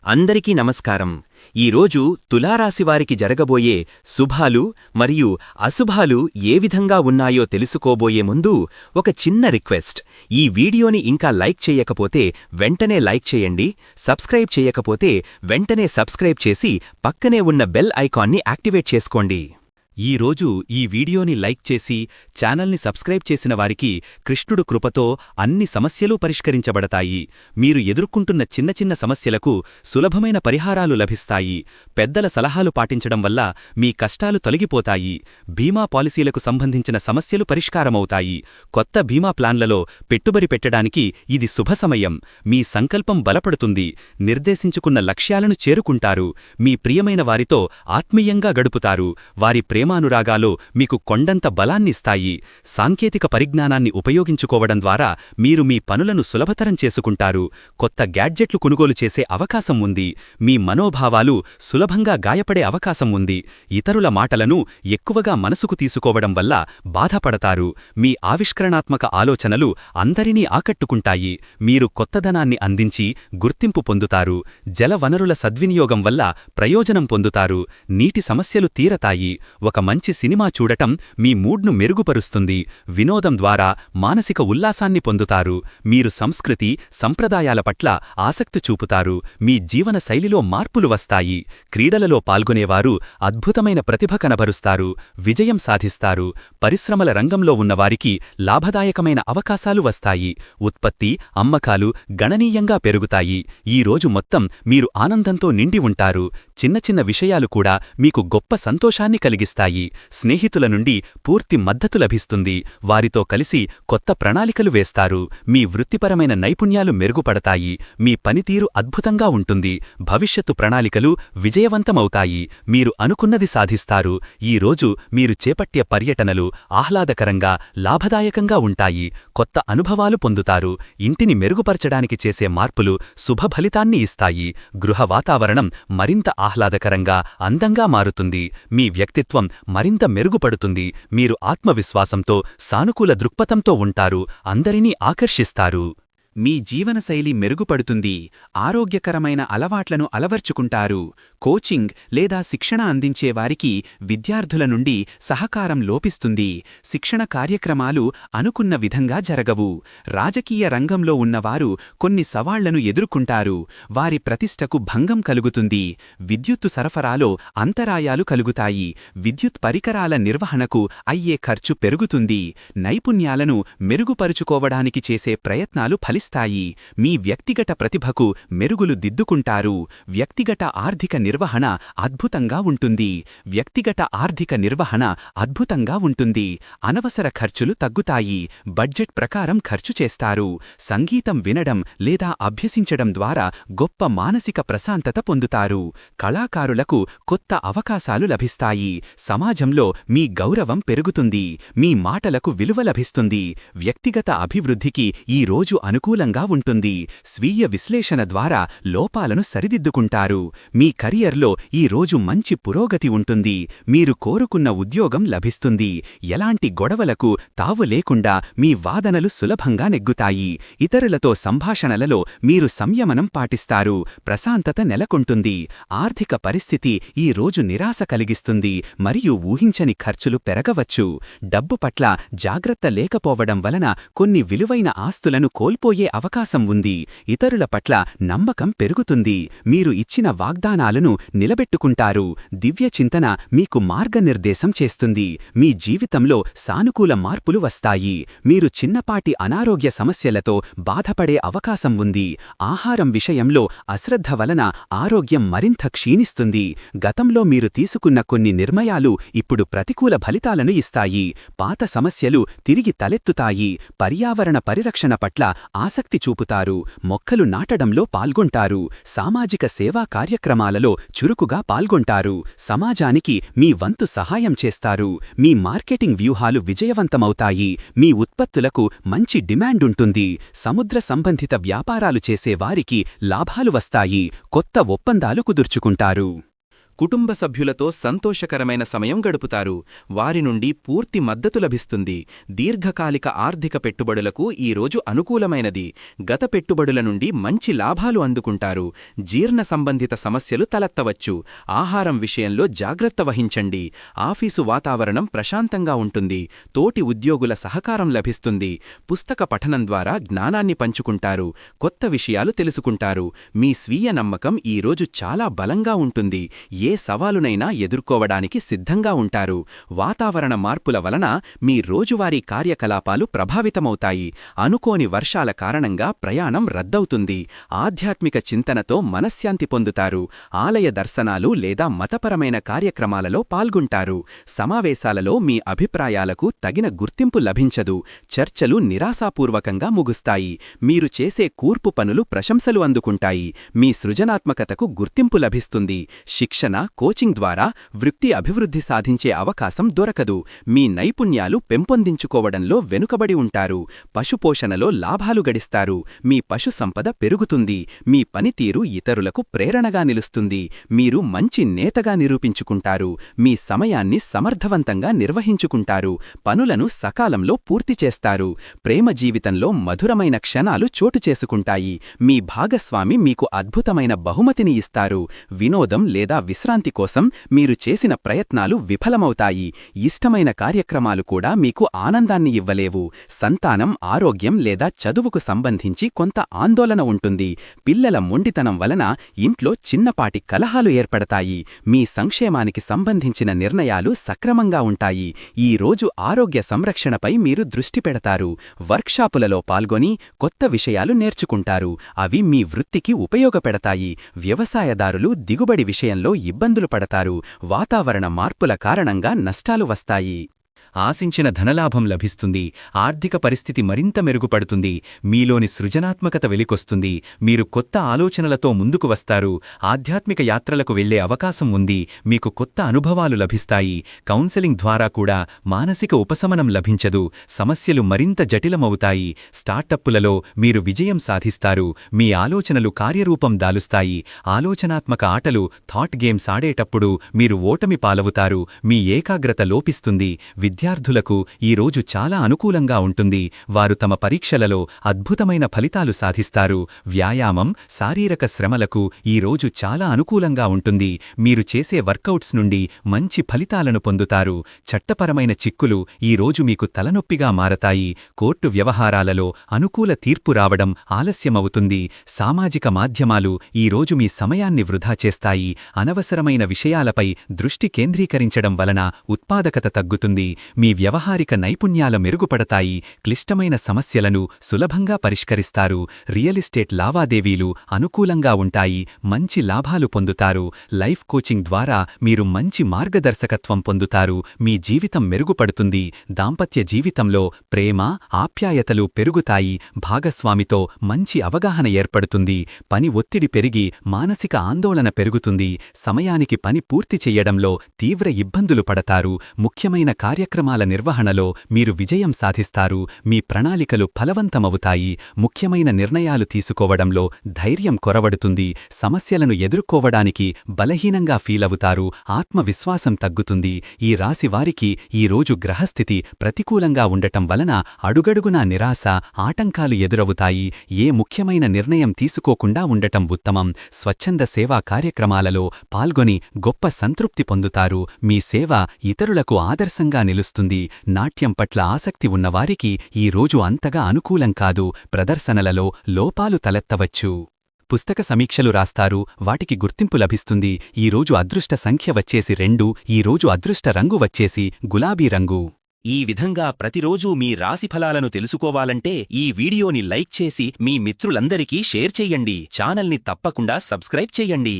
అందరికీ నమస్కారం. ఈరోజు తులారాశివారికి జరగబోయే శుభాలు మరియు అశుభాలు ఏ విధంగా ఉన్నాయో తెలుసుకోబోయే ముందు ఒక చిన్న రిక్వెస్ట్. ఈ వీడియోని ఇంకా లైక్ చేయకపోతే వెంటనే లైక్ చేయండి. సబ్స్క్రైబ్ చేయకపోతే వెంటనే సబ్స్క్రైబ్ చేసి పక్కనే ఉన్న బెల్ ఐకాన్ని యాక్టివేట్ చేసుకోండి. ఈరోజు ఈ వీడియోని లైక్ చేసి ఛానల్ని సబ్స్క్రైబ్ చేసిన వారికి కృష్ణుడు కృపతో అన్ని సమస్యలు పరిష్కరించబడతాయి. మీరు ఎదుర్కొంటున్న చిన్న చిన్న సమస్యలకు సులభమైన పరిహారాలు లభిస్తాయి. పెద్దల సలహాలు పాటించడం వల్ల మీ కష్టాలు తొలగిపోతాయి. బీమా పాలసీలకు సంబంధించిన సమస్యలు పరిష్కారమవుతాయి. కొత్త బీమా ప్లాన్లలో పెట్టుబడి పెట్టడానికి ఇది శుభ సమయం. మీ సంకల్పం బలపడుతుంది. నిర్దేశించుకున్న లక్ష్యాలను చేరుకుంటారు. మీ ప్రియమైన వారితో ఆత్మీయంగా గడుపుతారు. వారి ప్రేమానురాగాలు మీకు కొండంత బలాన్నిస్తాయి. సాంకేతిక పరిజ్ఞానాన్ని ఉపయోగించుకోవడం ద్వారా మీరు మీ పనులను సులభతరం చేసుకుంటారు. కొత్త గ్యాడ్జెట్లు కొనుగోలు చేసే అవకాశం ఉంది. మీ మనోభావాలు సులభంగా గాయపడే అవకాశం ఉంది. ఇతరుల మాటలను ఎక్కువగా మనసుకు తీసుకోవడం వల్ల బాధపడతారు. మీ ఆవిష్కరణాత్మక ఆలోచనలు అందరినీ ఆకట్టుకుంటాయి. మీరు కొత్తదనాన్ని అందించి గుర్తింపు పొందుతారు. జల వనరుల సద్వినియోగం వల్ల ప్రయోజనం పొందుతారు. నీటి సమస్యలు తీరతాయి. ఒక మంచి సినిమా చూడటం మీ మూడ్ను మెరుగుపరుస్తుంది. వినోదం ద్వారా మానసిక ఉల్లాసాన్ని పొందుతారు. మీరు సంస్కృతి, సంప్రదాయాల పట్ల ఆసక్తి చూపుతారు. మీ జీవన శైలిలో మార్పులు వస్తాయి. క్రీడలలో పాల్గొనేవారు అద్భుతమైన ప్రతిభ కనబరుస్తారు. విజయం సాధిస్తారు. పరిశ్రమల రంగంలో ఉన్నవారికి లాభదాయకమైన అవకాశాలు వస్తాయి. ఉత్పత్తి, అమ్మకాలు గణనీయంగా పెరుగుతాయి. ఈ రోజు మొత్తం మీరు ఆనందంతో నిండి ఉంటారు. చిన్న చిన్న విషయాలు కూడా మీకు గొప్ప సంతోషాన్ని కలిగిస్తాయి. స్నేహితుల నుండి పూర్తి మద్దతు లభిస్తుంది. వారితో కలిసి కొత్త ప్రణాళికలు వేస్తారు. మీ వృత్తిపరమైన నైపుణ్యాలు మెరుగుపడతాయి. మీ పనితీరు అద్భుతంగా ఉంటుంది. భవిష్యత్తు ప్రణాళికలు విజయవంతమవుతాయి. మీరు అనుకున్నది సాధిస్తారు. ఈ రోజు మీరు చేపట్టే పర్యటనలు ఆహ్లాదకరంగా, లాభదాయకంగా ఉంటాయి. కొత్త అనుభవాలు పొందుతారు. ఇంటిని మెరుగుపరచడానికి చేసే మార్పులు శుభఫలితాన్ని ఇస్తాయి. గృహ వాతావరణం మరింత ఆహ్లాదకరంగా, అందంగా మారుతుంది. మీ వ్యక్తిత్వం మరింత మెరుగుపడుతుంది. మీరు ఆత్మవిశ్వాసంతో, సానుకూల దృక్పథంతో ఉంటారు. అందరినీ ఆకర్షిస్తారు. మీ జీవనశైలి మెరుగుపడుతుంది. ఆరోగ్యకరమైన అలవాట్లను అలవర్చుకుంటారు. కోచింగ్ లేదా శిక్షణ అందించేవారికి విద్యార్థుల నుండి సహకారం లోపిస్తుంది. శిక్షణ కార్యక్రమాలు అనుకున్న విధంగా జరగవు. రాజకీయ రంగంలో ఉన్నవారు కొన్ని సవాళ్లను ఎదుర్కొంటారు. వారి ప్రతిష్టకు భంగం కలుగుతుంది. విద్యుత్తు సరఫరాలో అంతరాయాలు కలుగుతాయి. విద్యుత్ పరికరాల నిర్వహణకు అయ్యే ఖర్చు పెరుగుతుంది. నైపుణ్యాలను మెరుగుపరుచుకోవడానికి చేసే ప్రయత్నాలు ఫలిస్తాయి. మీ వ్యక్తిగత ప్రతిభకు మెరుగులు దిద్దుకుంటారు. వ్యక్తిగత ఆర్థిక నిర్వహణ అద్భుతంగా ఉంటుంది. వ్యక్తిగత ఆర్థిక నిర్వహణ అద్భుతంగా ఉంటుంది. అనవసర ఖర్చులు తగ్గుతాయి. బడ్జెట్ ప్రకారం ఖర్చు చేస్తారు. సంగీతం వినడం లేదా అభ్యసించడం ద్వారా గొప్ప మానసిక ప్రశాంతత పొందుతారు. కళాకారులకు కొత్త అవకాశాలు లభిస్తాయి. సమాజంలో మీ గౌరవం పెరుగుతుంది. మీ మాటలకు విలువ లభిస్తుంది. వ్యక్తిగత అభివృద్ధికి ఈ రోజు అనుకూలంగా ఉంటుంది. స్వీయ విశ్లేషణ ద్వారా లోపాలను సరిదిద్దుకుంటారు. మీ కెరియర్లో ఈ రోజు మంచి పురోగతి ఉంటుంది. మీరు కోరుకున్న ఉద్యోగం లభిస్తుంది. ఎలాంటి గొడవలకు తావు లేకుండా మీ వాదనలు సులభంగా నెగ్గుతాయి. ఇతరులతో సంభాషణలలో మీరు సంయమనం పాటిస్తారు. ప్రశాంతత నెలకొంటుంది. ఆర్థిక పరిస్థితి ఈ రోజు నిరాశ కలిగిస్తుంది మరియు ఊహించని ఖర్చులు పెరగవచ్చు. డబ్బు పట్ల జాగ్రత్త లేకపోవడం వలన కొన్ని విలువైన ఆస్తులను కోల్పోయే అవకాశం ఉంది. ఇతరుల పట్ల నమ్మకం పెరుగుతుంది. మీరు ఇచ్చిన వాగ్దానాలను నిలబెట్టుకుంటారు. దివ్య చింతన మీకు మార్గనిర్దేశం చేస్తుంది. మీ జీవితంలో సానుకూల మార్పులు వస్తాయి. మీరు చిన్నపాటి అనారోగ్య సమస్యలతో బాధపడే అవకాశం ఉంది. ఆహారం విషయంలో అశ్రద్ధ వలన ఆరోగ్యం మరింత క్షీణిస్తుంది. గతంలో మీరు తీసుకున్న కొన్ని నిర్ణయాలు ఇప్పుడు ప్రతికూల ఫలితాలను ఇస్తాయి. పాత సమస్యలు తిరిగి తలెత్తుతాయి. పర్యావరణ పరిరక్షణ పట్ల ఆసక్తి చూపుతారు. మొక్కలు నాటడంలో పాల్గొంటారు. సామాజిక సేవా కార్యక్రమాలలో చురుకుగా పాల్గొంటారు. సమాజానికి మీ వంతు సహాయం చేస్తారు. మీ మార్కెటింగ్ వ్యూహాలు విజయవంతమవుతాయి. మీ ఉత్పత్తులకు మంచి డిమాండ్ ఉంటుంది. సముద్ర సంబంధిత వ్యాపారాలు చేసే వారికి లాభాలు వస్తాయి. కొత్త ఒప్పందాలు కుదుర్చుకుంటారు. కుటుంబ సభ్యులతో సంతోషకరమైన సమయం గడుపుతారు. వారి నుండి పూర్తి మద్దతు లభిస్తుంది. దీర్ఘకాలిక ఆర్థిక పెట్టుబడులకు ఈ రోజు అనుకూలమైనది. గత పెట్టుబడుల నుండి మంచి లాభాలు అందుకుంటారు. జీర్ణ సంబంధిత సమస్యలు తలెత్తవచ్చు. ఆహారం విషయంలో జాగ్రత్త వహించండి. ఆఫీసు వాతావరణం ప్రశాంతంగా ఉంటుంది. తోటి ఉద్యోగుల సహకారం లభిస్తుంది. పుస్తక పఠనం ద్వారా జ్ఞానాన్ని పంచుకుంటారు. కొత్త విషయాలు తెలుసుకుంటారు. మీ స్వీయ నమ్మకం ఈరోజు చాలా బలంగా ఉంటుంది. ఏ సవాలునైనా ఎదుర్కోవడానికి సిద్ధంగా ఉంటారు. వాతావరణ మార్పుల వలన మీ రోజువారీ కార్యకలాపాలు ప్రభావితమవుతాయి. అనుకోని వర్షాల కారణంగా ప్రయాణం రద్దవుతుంది. ఆధ్యాత్మిక చింతనతో మనశ్శాంతి పొందుతారు. ఆలయ దర్శనాలు లేదా మతపరమైన కార్యక్రమాలలో పాల్గొంటారు. సమావేశాలలో మీ అభిప్రాయాలకు తగిన గుర్తింపు లభించదు. చర్చలు నిరాశాపూర్వకంగా ముగుస్తాయి. మీరు చేసే కూర్పు పనులు ప్రశంసలు అందుకుంటాయి. మీ సృజనాత్మకతకు గుర్తింపు లభిస్తుంది. శిక్షణ, కోచింగ్ ద్వారా వృత్తి అభివృద్ధి సాధించే అవకాశం దొరకదు. మీ నైపుణ్యాలు పెంపొందించుకోవడంలో వెనుకబడి ఉంటారు. పశుపోషణలో లాభాలు గడిస్తారు. మీ పశు సంపద పెరుగుతుంది. మీ పనితీరు ఇతరులకు ప్రేరణగా నిలుస్తుంది. మీరు మంచి నేతగా నిరూపించుకుంటారు. మీ సమయాన్ని సమర్థవంతంగా నిర్వహించుకుంటారు. పనులను సకాలంలో పూర్తి చేస్తారు. ప్రేమ జీవితంలో మధురమైన క్షణాలు చోటు చేసుకుంటాయి. మీ భాగస్వామి మీకు అద్భుతమైన బహుమతిని ఇస్తారు. వినోదం లేదా విశ్రాంతి కోసం మీరు చేసిన ప్రయత్నాలు విఫలమవుతాయి. ఇష్టమైన కార్యక్రమాలు కూడా మీకు ఆనందాన్ని ఇవ్వలేవు. సంతానం, ఆరోగ్యం లేదా చదువుకు సంబంధించి కొంత ఆందోళన ఉంటుంది. పిల్లల మొండితనం వలన ఇంట్లో చిన్నపాటి కలహాలు ఏర్పడతాయి. మీ సంక్షేమానికి సంబంధించిన నిర్ణయాలు సక్రమంగా ఉంటాయి. ఈ రోజు ఆరోగ్య సంరక్షణపై మీరు దృష్టి పెడతారు. వర్క్షాపులలో పాల్గొని కొత్త విషయాలు నేర్చుకుంటారు. అవి మీ వృత్తికి ఉపయోగపెడతాయి. వ్యవసాయదారులు దిగుబడి విషయంలో ఇబ్బందులు పడతారు. వాతావరణ మార్పుల కారణంగా నష్టాలు వస్తాయి. ఆశించిన ధనలాభం లభిస్తుంది. ఆర్థిక పరిస్థితి మరింత మెరుగుపడుతుంది. మీలోని సృజనాత్మకత వెలికొస్తుంది. మీరు కొత్త ఆలోచనలతో ముందుకు వస్తారు. ఆధ్యాత్మిక యాత్రలకు వెళ్లే అవకాశం ఉంది. మీకు కొత్త అనుభవాలు లభిస్తాయి. కౌన్సెలింగ్ ద్వారా కూడా మానసిక ఉపశమనం లభించదు. సమస్యలు మరింత జటిలమవుతాయి. స్టార్టప్పులలో మీరు విజయం సాధిస్తారు. మీ ఆలోచనలు కార్యరూపం దాలుస్తాయి. ఆలోచనాత్మక ఆటలు, థాట్ గేమ్స్ ఆడేటప్పుడు మీరు ఓటమి పాలవుతారు. మీ ఏకాగ్రత లోపిస్తుంది. విద్యార్థులకు ఈరోజు చాలా అనుకూలంగా ఉంటుంది. వారు తమ పరీక్షలలో అద్భుతమైన ఫలితాలు సాధిస్తారు. వ్యాయామం, శారీరక శ్రమలకు ఈరోజు చాలా అనుకూలంగా ఉంటుంది. మీరు చేసే వర్కౌట్స్ నుండి మంచి ఫలితాలను పొందుతారు. చట్టపరమైన చిక్కులు ఈరోజు మీకు తలనొప్పిగా మారతాయి. కోర్టు వ్యవహారాలలో అనుకూల తీర్పు రావడం ఆలస్యమవుతుంది. సామాజిక మాధ్యమాలు ఈరోజు మీ సమయాన్ని వృధా చేస్తాయి. అనవసరమైన విషయాలపై దృష్టి కేంద్రీకరించడం వలన ఉత్పాదకత తగ్గుతుంది. మీ వ్యవహారిక నైపుణ్యాల మెరుగుపడతాయి. క్లిష్టమైన సమస్యలను సులభంగా పరిష్కరిస్తారు. రియల్ ఎస్టేట్ లావాదేవీలు అనుకూలంగా ఉంటాయి. మంచి లాభాలు పొందుతారు. లైఫ్ కోచింగ్ ద్వారా మీరు మంచి మార్గదర్శకత్వం పొందుతారు. మీ జీవితం మెరుగుపడుతుంది. దాంపత్య జీవితంలో ప్రేమ, ఆప్యాయతలు పెరుగుతాయి. భాగస్వామితో మంచి అవగాహన ఏర్పడుతుంది. పని ఒత్తిడి పెరిగి మానసిక ఆందోళన పెరుగుతుంది. సమయానికి పని పూర్తి చెయ్యడంలో తీవ్ర ఇబ్బందులు పడతారు. ముఖ్యమైన కార్యక్రమాల నిర్వహణలో మీరు విజయం సాధిస్తారు. మీ ప్రణాళికలు ఫలవంతమవుతాయి. ముఖ్యమైన నిర్ణయాలు తీసుకోవడంలో ధైర్యం కొరవడుతుంది. సమస్యలను ఎదుర్కోవడానికి బలహీనంగా ఫీలవుతారు. ఆత్మవిశ్వాసం తగ్గుతుంది. ఈ రాశి వారికి ఈరోజు గ్రహస్థితి ప్రతికూలంగా ఉండటం వలన అడుగడుగునా నిరాశ, ఆటంకాలు ఎదురవుతాయి. ఏ ముఖ్యమైన నిర్ణయం తీసుకోకుండా ఉండటం ఉత్తమం. స్వచ్ఛంద సేవా కార్యక్రమాలలో పాల్గొని గొప్ప సంతృప్తి పొందుతారు. మీ సేవ ఇతరులకు ఆదర్శంగా నిలుస్తుంది. నాట్యం పట్ల ఆసక్తి ఉన్నవారికి ఈ రోజు అంతగా అనుకూలం కాదు. ప్రదర్శనలలో లోపాలు తలెత్తవచ్చు. పుస్తక సమీక్షలు రాస్తారు. వాటికి గుర్తింపు లభిస్తుంది. ఈరోజు అదృష్ట సంఖ్య వచ్చేసి 2. ఈరోజు అదృష్ట రంగు వచ్చేసి గులాబీ రంగు. ఈ విధంగా ప్రతిరోజూ మీ రాశిఫలాలను తెలుసుకోవాలంటే ఈ వీడియోని లైక్ చేసి మీ మిత్రులందరికీ షేర్ చెయ్యండి. ఛానల్ని తప్పకుండా సబ్స్క్రైబ్ చెయ్యండి.